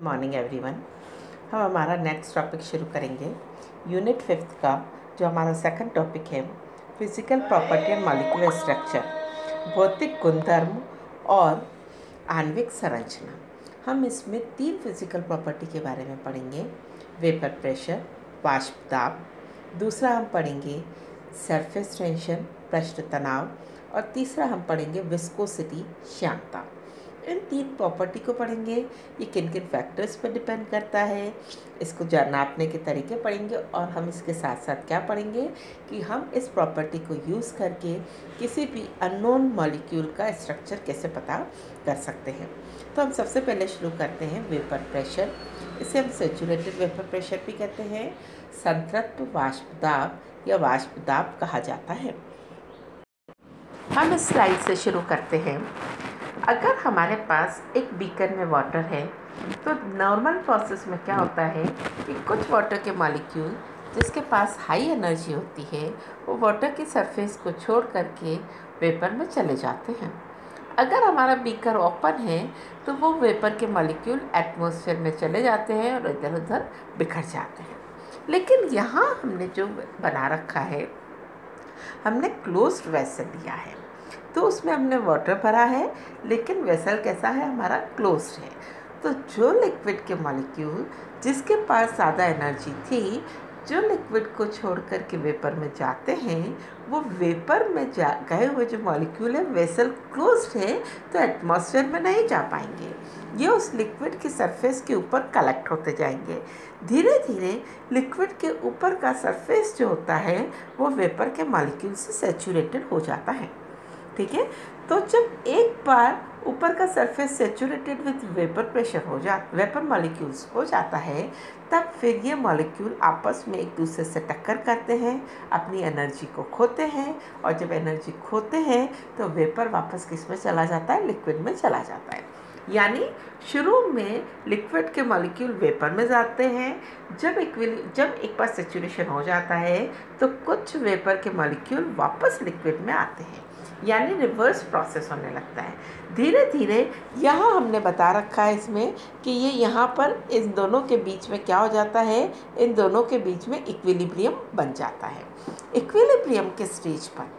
Morning everyone. हम हमारा next topic शुरू करेंगे यूनिट 5 का, जो हमारा सेकंड टॉपिक है physical property and molecular structure, भौतिक गुणधर्म और आणविक संरचना। हम इसमें 3 फिजिकल प्रॉपर्टी के बारे में पढ़ेंगे। वेपर प्रेशर, वाष्प दाब, दूसरा हम पढ़ेंगे सरफेस टेंशन, पृष्ठ तनाव, और तीसरा हम पढ़ेंगे विस्कोसिटी, श्यानता। इन 3 प्रॉपर्टी को पढ़ेंगे। ये किन किन फैक्टर्स पर डिपेंड करता है, इसको नापने के तरीके पढ़ेंगे, और हम इसके साथ साथ क्या पढ़ेंगे कि हम इस प्रॉपर्टी को यूज़ करके किसी भी अननोन मॉलिक्यूल का स्ट्रक्चर कैसे पता कर सकते हैं। तो हम सबसे पहले शुरू करते हैं वेपर प्रेशर। इसे हम सैचुरेटेड वेपर प्रेशर भी कहते हैं, संतृप्त वाष्प दाब या वाष्प दाब कहा जाता है। हम इस स्लाइड से शुरू करते हैं। अगर हमारे पास एक बीकर में वाटर है तो नॉर्मल प्रोसेस में क्या होता है कि कुछ वाटर के मॉलिक्यूल जिसके पास हाई एनर्जी होती है वो वाटर की सरफेस को छोड़ करके वेपर में चले जाते हैं। अगर हमारा बीकर ओपन है तो वो वेपर के मॉलिक्यूल एटमॉस्फेयर में चले जाते हैं और इधर उधर बिखर जाते हैं। लेकिन यहाँ हमने जो बना रखा है, हमने क्लोज्ड वेसल लिया है, तो उसमें हमने वाटर भरा है, लेकिन वेसल कैसा है, हमारा क्लोज्ड है। तो जो लिक्विड के मॉलिक्यूल जिसके पास ज़्यादा एनर्जी थी, जो लिक्विड को छोड़ कर के वेपर में जाते हैं, वो वेपर में गए हुए जो मॉलिक्यूल है, वेसल क्लोज्ड है, तो एटमॉस्फेयर में नहीं जा पाएंगे। ये उस लिक्विड की सरफेस के ऊपर कलेक्ट होते जाएंगे। धीरे धीरे लिक्विड के ऊपर का सरफेस जो होता है वो वेपर के मॉलिक्यूल से सैचुरेटेड हो जाता है। ठीक है, तो जब एक बार ऊपर का surface saturated with vapour molecules हो जाता है, तब फिर ये मॉलिक्यूल आपस में एक दूसरे से टक्कर करते हैं, अपनी एनर्जी को खोते हैं, और जब एनर्जी खोते हैं तो वेपर वापस किस में चला जाता है, लिक्विड में चला जाता है। यानी शुरू में लिक्विड के मॉलिक्यूल वेपर में जाते हैं, जब एक बार सैचुरेशन हो जाता है तो कुछ वेपर के मॉलिक्यूल वापस लिक्विड में आते हैं, यानी रिवर्स प्रोसेस होने लगता है धीरे धीरे। यहाँ हमने बता रखा है इसमें कि ये यहाँ पर इन दोनों के बीच में क्या हो जाता है, इन दोनों के बीच में इक्विलिब्रियम बन जाता है। इक्विलिब्रियम के स्टेज पर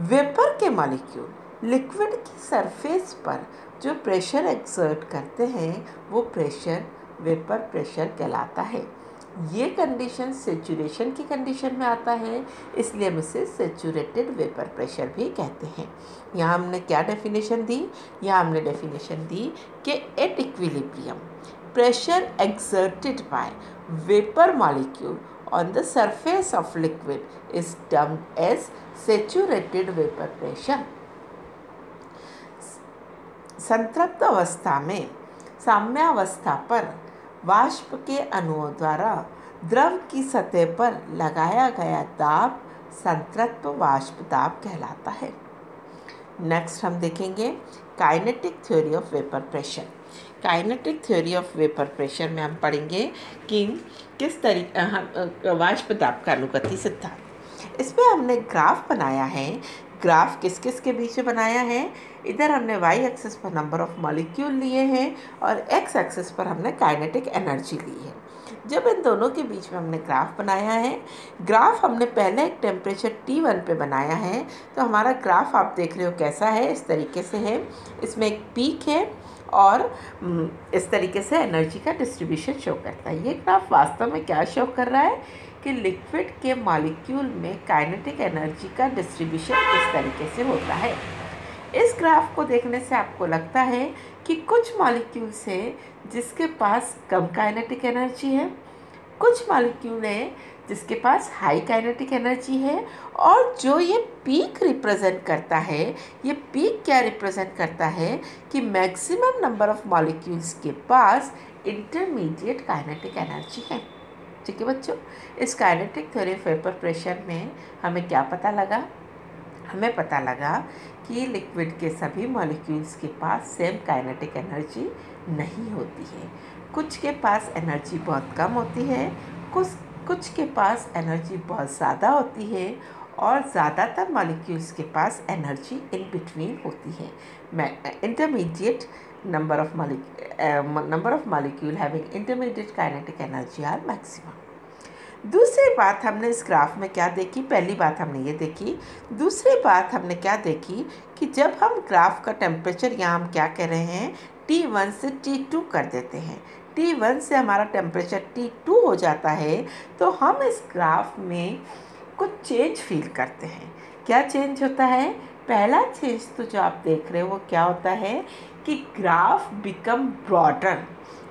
वेपर के मॉलिक्यूल लिक्विड की सरफेस पर जो प्रेशर एक्सर्ट करते हैं, वो प्रेशर वेपर प्रेशर कहलाता है। ये कंडीशन सैचुरेशन की कंडीशन में आता है, इसलिए हम इसे सैचुरेटेड वेपर प्रेशर भी कहते हैं। यहाँ हमने क्या डेफिनेशन दी, यहाँ हमने डेफिनेशन दी कि at equilibrium pressure exerted by vapour molecule on the surface of liquid is termed as saturated vapour pressure. संतृप्त अवस्था में साम्यावस्था पर वाष्प के अणुओं द्वारा द्रव की सतह पर लगाया गया दाब संतृप्त वाष्प दाब कहलाता है। नेक्स्ट हम देखेंगे kinetic theory of vapour pressure. Kinetic theory of vapour pressure में हम पढ़ेंगे कि किस तरीके वाष्प दाब का अनुगति सिद्धांत। इसमें हमने ग्राफ बनाया है। ग्राफ किस किस के बीच में बनाया है, इधर हमने y एक्सिस पर नंबर ऑफ मॉलिक्यूल लिए हैं और x एक्सिस पर हमने काइनेटिक एनर्जी ली है। जब इन दोनों के बीच में हमने ग्राफ बनाया है, ग्राफ हमने पहले एक टेम्परेचर T1 पे बनाया है, तो हमारा ग्राफ आप देख रहे हो कैसा है, इस तरीके से है। इसमें एक पीक है और इस तरीके से एनर्जी का डिस्ट्रीब्यूशन शो करता है। ये ग्राफ वास्तव में क्या शो कर रहा है कि लिक्विड के मॉलिक्यूल में काइनेटिक एनर्जी का डिस्ट्रीब्यूशन इस तरीके से होता है। इस ग्राफ को देखने से आपको लगता है कि कुछ मॉलिक्यूल्स है जिसके पास कम काइनेटिक एनर्जी है, कुछ मॉलिक्यूल है जिसके पास हाई काइनेटिक एनर्जी है, और जो ये पीक रिप्रेजेंट करता है, ये पीक क्या रिप्रेजेंट करता है कि मैक्सिमम नंबर ऑफ मॉलिक्यूल्स के पास इंटरमीडिएट काइनेटिक एनर्जी है। ठीक है बच्चों, इस kinetic theory of vapour pressure में हमें क्या पता लगा, हमें पता लगा कि लिक्विड के सभी मॉलिक्यूल्स के पास सेम काइनेटिक एनर्जी नहीं होती है। कुछ के पास एनर्जी बहुत कम होती है, कुछ के पास एनर्जी बहुत ज़्यादा होती है, और ज़्यादातर मॉलिक्यूल्स के पास एनर्जी इन बिटवीन होती है। Intermediate number of molecule having intermediate kinetic energy are maximum. दूसरी बात हमने इस ग्राफ में क्या देखी, पहली बात हमने ये देखी। दूसरी बात हमने क्या देखी कि जब हम ग्राफ का टेम्परेचर यहाँ हम क्या कर रहे हैं, T1 से T2 कर देते हैं, T1 से हमारा टेम्परेचर T2 हो जाता है, तो हम इस ग्राफ में कुछ चेंज फील करते हैं। क्या चेंज होता है? पहला चेंज तो जो आप देख रहे हो वो क्या होता है कि ग्राफ बिकम ब्रॉडर,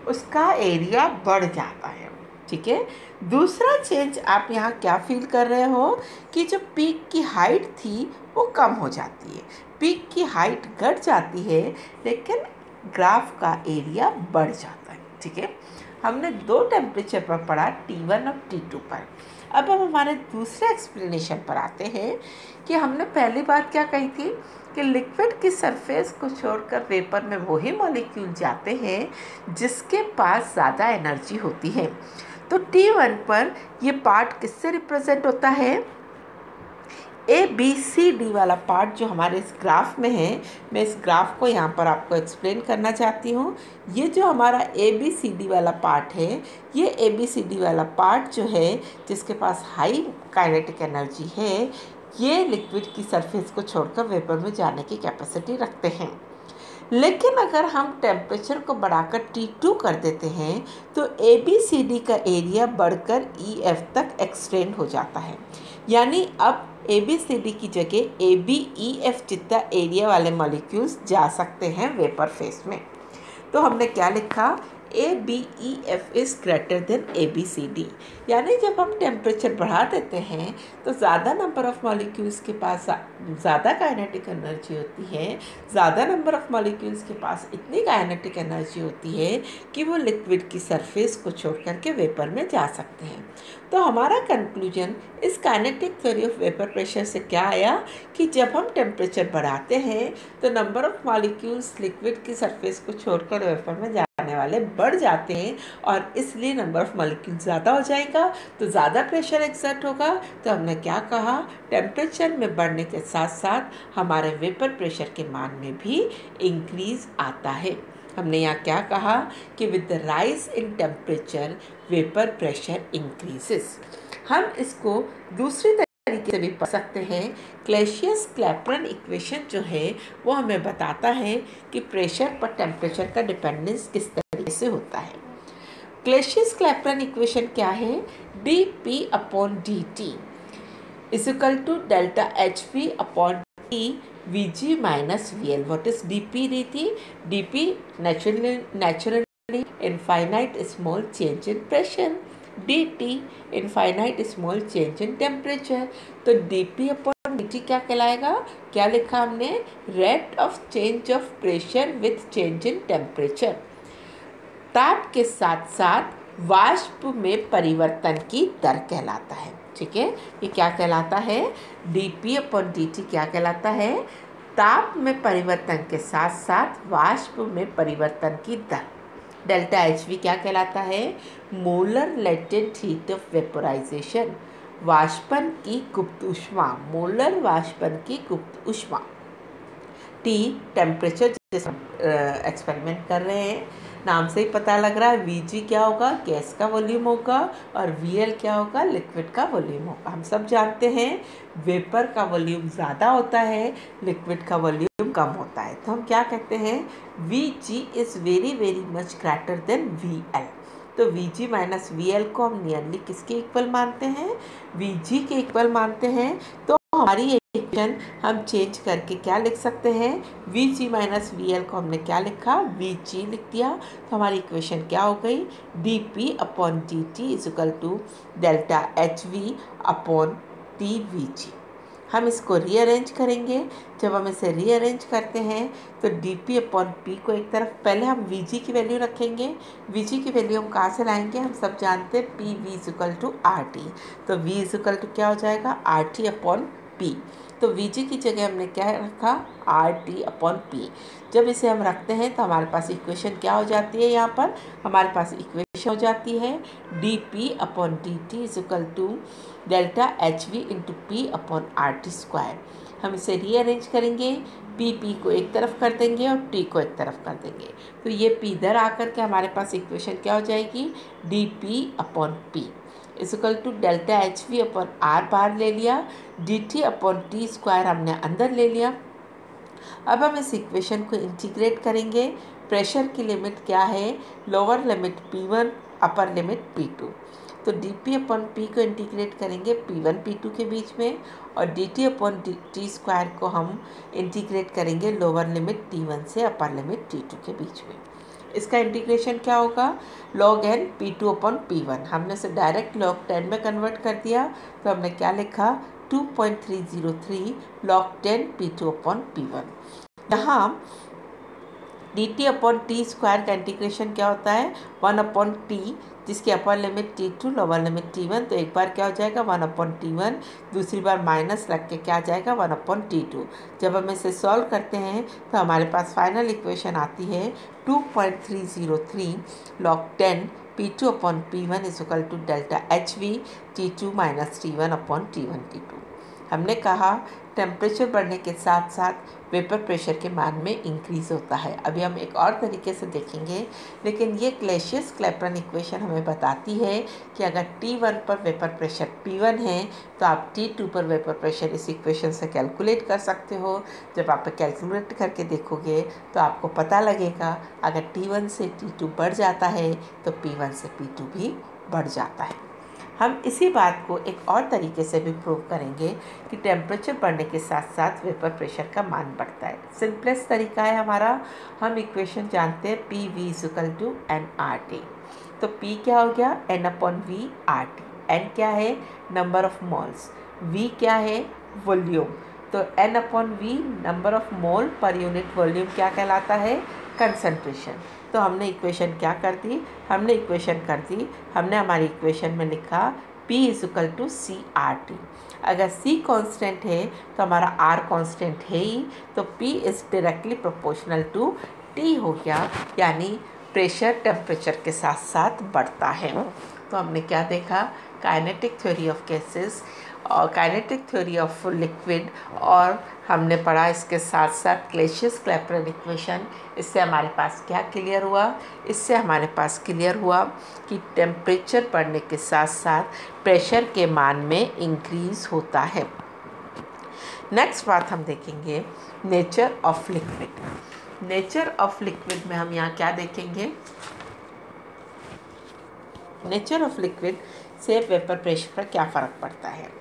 उसका एरिया बढ़ जाता है, ठीक है। दूसरा चेंज आप यहाँ क्या फील कर रहे हो कि जो पीक की हाइट थी वो कम हो जाती है, पीक की हाइट घट जाती है लेकिन ग्राफ का एरिया बढ़ जाता है, ठीक है। हमने दो टेम्परेचर पर पढ़ा, T1 और T2 पर। अब हम हमारे दूसरे एक्सप्लेनेशन पर आते हैं कि हमने पहली बात क्या कही थी कि लिक्विड की सरफेस को छोड़कर वेपर में वही मॉलिक्यूल जाते हैं जिसके पास ज़्यादा एनर्जी होती है। तो T1 पर ये पार्ट किससे रिप्रेजेंट होता है? ABCD वाला पार्ट जो हमारे इस ग्राफ में है, मैं इस ग्राफ को यहाँ पर आपको एक्सप्लेन करना चाहती हूँ। ये जो हमारा ABCD वाला पार्ट है, ये ABCD वाला पार्ट जो है जिसके पास हाई काइनेटिक एनर्जी है, ये लिक्विड की सरफेस को छोड़कर वेपर में जाने की कैपेसिटी रखते हैं। लेकिन अगर हम टेम्परेचर को बढ़ाकर T2 कर देते हैं तो ABCD का एरिया बढ़कर EF तक एक्सटेंड हो जाता है, यानी अब ABCD की जगह ABEF जितना एरिया वाले मॉलिक्यूल्स जा सकते हैं वेपर फेस में। तो हमने क्या लिखा? ABEF is greater than ABCD, यानी जब हम टेम्परेचर बढ़ा देते हैं तो ज़्यादा नंबर ऑफ़ मॉलिक्यूल्स के पास ज़्यादा काइनेटिक एनर्जी होती है, ज़्यादा नंबर ऑफ़ मॉलिक्यूल्स के पास इतनी काइनेटिक एनर्जी होती है कि वो लिक्विड की सरफेस को छोड़ करके वेपर में जा सकते हैं। तो हमारा कंक्लूजन इस kinetic theory of vapour pressure से क्या आया कि जब हम टेम्परेचर बढ़ाते हैं तो नंबर ऑफ़ मॉलिक्यूल्स लिक्विड की सरफेस को छोड़कर वेपर में जाने वाले बढ़ जाते हैं और इसलिए नंबर ऑफ़ मॉलिक्यूल ज़्यादा हो जाएगा तो ज़्यादा प्रेशर एक्सर्ट होगा। तो हमने क्या कहा? टेम्परेचर में बढ़ने के साथ साथ हमारे वेपर प्रेशर के मान में भी इंक्रीज़ आता है। हमने यहाँ क्या कहा कि with the rise in temperature vapour pressure increases. हम इसको दूसरी तरीके से भी पढ़ सकते हैं। क्लेसियस-क्लैपेरॉन इक्वेशन जो है वो हमें बताता है कि प्रेशर पर टेम्परेचर का डिपेंडेंस किस तरीके से होता है। क्लेसियस-क्लैपेरॉन इक्वेशन क्या है? dP/dt is equal to delta HV/T Vg minus VL. What is dP dt? dP naturally infinite small change in pressure, dt infinite small change in temperature. तो dP/dt क्या कहलाएगा? क्या लिखा हमने? Rate of change of pressure with change in temperature. ताप के साथ साथ वाष्प में परिवर्तन की दर कहलाता है, ठीक है। ये क्या कहलाता है? dP/dt क्या कहलाता है? ताप में परिवर्तन के साथ साथ वाष्प में परिवर्तन की दर। डेल्टा HV क्या कहलाता है? Molar latent heat of vaporisation, वाष्पन की गुप्त ऊष्मा, मोलर वाष्पन की गुप्त ऊष्मा। T टेम्परेचर जिस एक्सपेरिमेंट कर रहे हैं, नाम से ही पता लग रहा है। Vg क्या होगा? गैस का वॉल्यूम होगा और VL क्या होगा? लिक्विड का वॉल्यूम होगा। हम सब जानते हैं वेपर का वॉल्यूम ज़्यादा होता है, लिक्विड का वॉल्यूम कम होता है। तो हम क्या कहते हैं? Vg is very very much greater than VL। तो Vg माइनस VL को हम नियरली किसके इक्वल मानते हैं? Vg के इक्वल मानते हैं। तो हमारी इक्वेशन हम चेंज करके क्या लिख सकते हैं? Vg माइनस VL को हमने क्या लिखा? Vg लिख दिया। तो हमारी इक्वेशन क्या हो गई? dP/dt is equal to delta HV/T Vg। हम इसको रीअरेंज करेंगे। जब हम इसे रीअरेंज करते हैं तो dP/P को एक तरफ, पहले हम Vg की वैल्यू रखेंगे। Vg की वैल्यू हम कहाँ से लाएंगे? हम सब जानते हैं PV is equal to RT। तो V इज इक्वल टू क्या हो जाएगा? RT/P। तो Vg की जगह हमने क्या रखा? RT/P। जब इसे हम रखते हैं तो हमारे पास इक्वेशन क्या हो जाती है? यहाँ पर हमारे पास इक्वेशन हो जाती है dP/dt is equal to delta HV into P/RT square. हम इसे रीअरेंज करेंगे, पी को एक तरफ कर देंगे और टी को एक तरफ कर देंगे, तो ये पी इधर आकर के हमारे पास इक्वेशन क्या हो जाएगी, D P upon P is equal to delta H V upon R बाहर ले लिया, D T upon T square हमने अंदर ले लिया। अब हम इस इक्वेशन को इंटीग्रेट करेंगे। प्रेशर की लिमिट क्या है, lower limit P1 upper limit P2, तो dP अपॉन P को इंटीग्रेट करेंगे P1 P2 के बीच में, और dt अपॉन टी स्क्वायर को हम इंटीग्रेट करेंगे लोअर लिमिट T1 से अपर लिमिट T2 के बीच में। इसका इंटीग्रेशन क्या होगा, log n P2 upon P1, हमने इसे डायरेक्ट log 10 में कन्वर्ट कर दिया, तो हमने क्या लिखा 2.303 log 10 P2 अपॉन P1। यहाँ dt अपॉन टी स्क्वायर का इंटीग्रेशन क्या होता है, 1 अपॉन टी, जिसकी upper limit T2 lower limit T1, तो एक बार क्या हो जाएगा 1 अपॉन T1, दूसरी बार माइनस रख के क्या आ जाएगा 1 अपॉन T2। जब हम इसे सॉल्व करते हैं तो हमारे पास फाइनल इक्वेशन आती है 2.303 log 10 P2 upon P1 is equal to delta H V T2 minus T1 upon T1 T2। हमने कहा टेम्परेचर बढ़ने के साथ साथ वेपर प्रेशर के मान में इंक्रीज़ होता है। अभी हम एक और तरीके से देखेंगे, लेकिन ये क्लेसियस क्लैपेरॉन इक्वेशन हमें बताती है कि अगर T1 पर वेपर प्रेशर P1 है तो आप T2 पर वेपर प्रेशर इस इक्वेशन से कैलकुलेट कर सकते हो। जब आप कैलकुलेट करके देखोगे तो आपको पता लगेगा अगर T1 से T2 बढ़ जाता है तो P1 से P2 भी बढ़ जाता है। हम इसी बात को एक और तरीके से भी प्रूव करेंगे कि टेम्परेचर बढ़ने के साथ साथ वेपर प्रेशर का मान बढ़ता है। सिंपलेस्ट तरीका है हमारा, हम इक्वेशन जानते हैं P V is equal to N R T. तो P क्या हो गया, N upon V R T. N क्या है, नंबर ऑफ मोल्स, V क्या है, वॉल्यूम, तो N upon V number of mole पर यूनिट वॉल्यूम क्या कहलाता है, कंसंट्रेशन। तो हमने इक्वेशन क्या कर दी, हमने हमारी इक्वेशन में लिखा P is equal to C R T. अगर C कांस्टेंट है तो हमारा R कांस्टेंट है ही, तो P is directly proportional to T हो गया, यानी प्रेशर टेम्परेचर के साथ साथ बढ़ता है। तो हमने क्या देखा, काइनेटिक थ्योरी ऑफ गैसेस और काइनेटिक थ्योरी ऑफ लिक्विड, और हमने पढ़ा इसके साथ साथ क्लेसियस क्लैपेरॉन इक्वेशन। इससे हमारे पास क्या क्लियर हुआ, इससे हमारे पास क्लियर हुआ कि टेम्परेचर बढ़ने के साथ साथ प्रेशर के मान में इंक्रीज़ होता है। नेक्स्ट बात हम देखेंगे nature of liquid. Nature of liquid में हम यहाँ क्या देखेंगे, नेचर ऑफ लिक्विड से वेपर प्रेशर पर क्या फ़र्क पड़ता है।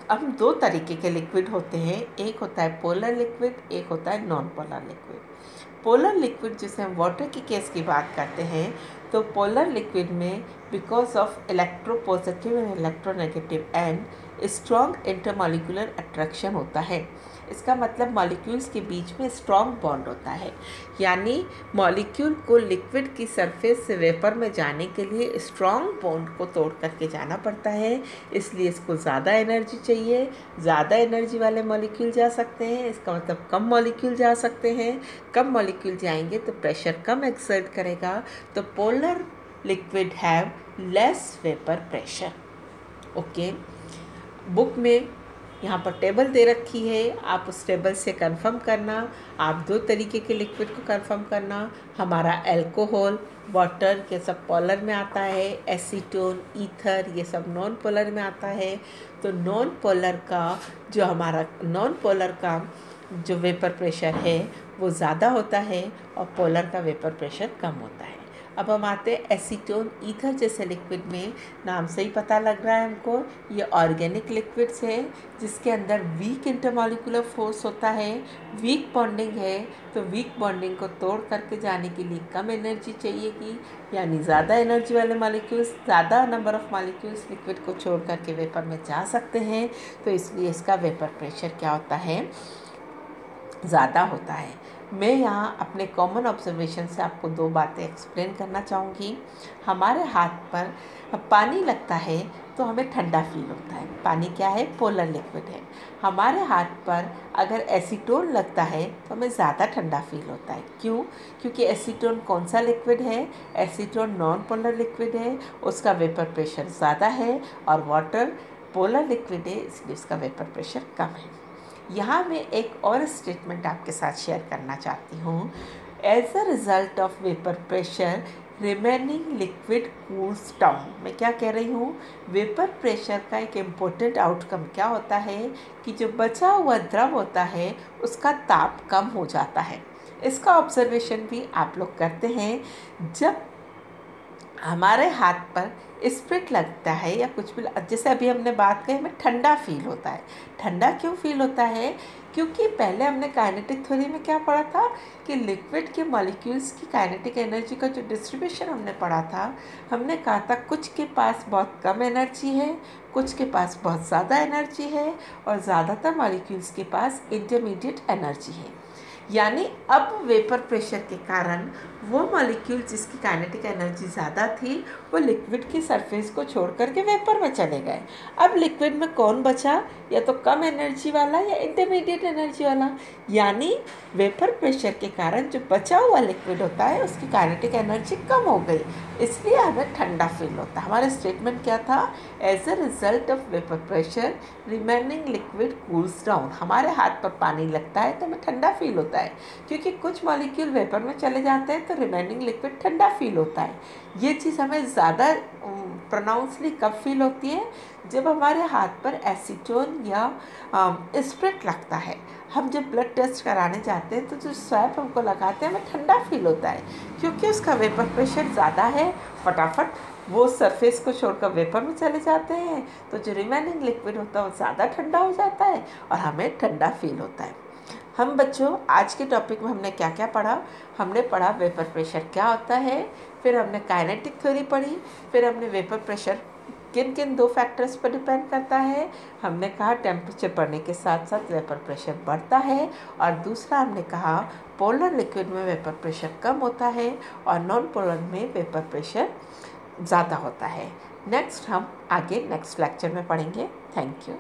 हम दो तरीके के लिक्विड होते हैं, एक होता है पोलर लिक्विड, एक होता है non polar liquid. Polar liquid जिसे हम वाटर की केस की बात करते हैं, तो पोलर लिक्विड में because of electropositive and electronegative and strong intermolecular attraction होता है। इसका मतलब मॉलिक्यूल्स के बीच में स्ट्रॉन्ग बॉन्ड होता है, यानी मॉलिक्यूल को लिक्विड की सरफेस से वेपर में जाने के लिए स्ट्रॉन्ग बॉन्ड को तोड़ करके जाना पड़ता है, इसलिए इसको ज़्यादा एनर्जी चाहिए। ज़्यादा एनर्जी वाले मॉलिक्यूल जा सकते हैं, इसका मतलब कम मॉलिक्यूल जा सकते हैं। कम मॉलिक्यूल जाएंगे तो प्रेशर कम एक्सर्ट करेगा, तो polar liquid have less vapour pressure. Okay, book में यहाँ पर टेबल दे रखी है, आप उस टेबल से कंफर्म करना। आप दो तरीके के लिक्विड को कंफर्म करना, हमारा अल्कोहल, वाटर ये सब पोलर में आता है, एसीटोन, ईथर ये सब नॉन पोलर में आता है। तो नॉन पोलर का जो वेपर प्रेशर है वो ज़्यादा होता है और पोलर का वेपर प्रेशर कम होता है। अब हम आते हैं एसीटोन, ईथर जैसे लिक्विड में, नाम से ही पता लग रहा है हमको, ये ऑर्गेनिक लिक्विड्स है जिसके अंदर वीक इंटरमॉलिक्यूलर फोर्स होता है, वीक बॉन्डिंग है। तो वीक बॉन्डिंग को तोड़ करके जाने के लिए कम एनर्जी चाहिएगी, यानी ज़्यादा एनर्जी वाले मॉलिक्यूल्स, ज़्यादा नंबर ऑफ़ मॉलिक्यूल्स लिक्विड को छोड़ करके वेपर में जा सकते हैं, तो इसलिए इसका वेपर प्रेशर क्या होता है, ज़्यादा होता है। मैं यहाँ अपने कॉमन ऑब्जर्वेशन से आपको दो बातें एक्सप्लेन करना चाहूँगी। हमारे हाथ पर पानी लगता है तो हमें ठंडा फील होता है, पानी क्या है, पोलर लिक्विड है। हमारे हाथ पर अगर एसीटोन लगता है तो हमें ज़्यादा ठंडा फील होता है। क्यों? क्योंकि एसीटोन कौन सा लिक्विड है, एसीटोन नॉन पोलर लिक्विड है, उसका वेपर प्रेशर ज़्यादा है, और वाटर पोलर लिक्विड है इसलिए उसका वेपर प्रेशर कम है। यहाँ मैं एक और स्टेटमेंट आपके साथ शेयर करना चाहती हूँ। As a result of vapour pressure remaining liquid cools down. मैं क्या कह रही हूँ, वेपर प्रेशर का एक इम्पोर्टेंट आउटकम क्या होता है कि जो बचा हुआ द्रव होता है उसका ताप कम हो जाता है। इसका ऑब्जर्वेशन भी आप लोग करते हैं, जब हमारे हाथ पर स्प्रिट लगता है या कुछ भी, जैसे अभी हमने बात की, हमें ठंडा फील होता है। ठंडा क्यों फील होता है? क्योंकि पहले हमने काइनेटिक थ्योरी में क्या पढ़ा था कि लिक्विड के मॉलिक्यूल्स की काइनेटिक एनर्जी का जो डिस्ट्रीब्यूशन हमने पढ़ा था, हमने कहा था कुछ के पास बहुत कम एनर्जी है, कुछ के पास बहुत ज़्यादा एनर्जी है, और ज़्यादातर मॉलिक्यूल्स के पास इंटरमीडिएट एनर्जी है। यानी अब वेपर प्रेशर के कारण वो मॉलिक्यूल जिसकी काइनेटिक एनर्जी ज़्यादा थी वो लिक्विड की सरफेस को छोड़ करके वेपर में चले गए। अब लिक्विड में कौन बचा, या तो कम एनर्जी वाला या इंटरमीडिएट एनर्जी वाला। यानी वेपर प्रेशर के कारण जो बचा हुआ लिक्विड होता है उसकी काइनेटिक एनर्जी कम हो गई, इसलिए हमें ठंडा फील होता है। हमारा स्टेटमेंट क्या था? As a result of vapour pressure remaining liquid cools down. हमारे हाथ पर पानी लगता है तो हमें ठंडा फील होता है, क्योंकि कुछ मॉलिक्यूल वेपर में चले जाते हैं तो रिमेनिंग लिक्विड ठंडा फील होता है। ये चीज़ हमें ज़्यादा प्रोनाउंसली कब फील होती है? जब हमारे हाथ पर एसीटोन या स्प्रिट लगता है। हम जब ब्लड टेस्ट कराने जाते हैं तो जो स्वैप हमको लगाते हैं हमें ठंडा फील होता है, क्योंकि उसका वेपर प्रेशर ज़्यादा है। फटाफट वो सरफेस को छोड़कर वेपर में चले जाते हैं, तो जो रिमेनिंग लिक्विड होता है वो ज़्यादा ठंडा हो जाता है और हमें ठंडा फील होता है। हम बच्चों आज के टॉपिक में हमने क्या क्या पढ़ा? हमने पढ़ा वेपर प्रेशर क्या होता है, फिर हमने काइनेटिक थ्योरी पढ़ी, फिर हमने वेपर प्रेशर किन किन 2 फैक्टर्स पर डिपेंड करता है। हमने कहा टेम्परेचर बढ़ने के साथ साथ वेपर प्रेशर बढ़ता है, और दूसरा हमने कहा पोलर लिक्विड में वेपर प्रेशर कम होता है और नॉन पोलर में वेपर प्रेशर ज़्यादा होता है। नेक्स्ट हम आगे नेक्स्ट लेक्चर में पढ़ेंगे। Thank you.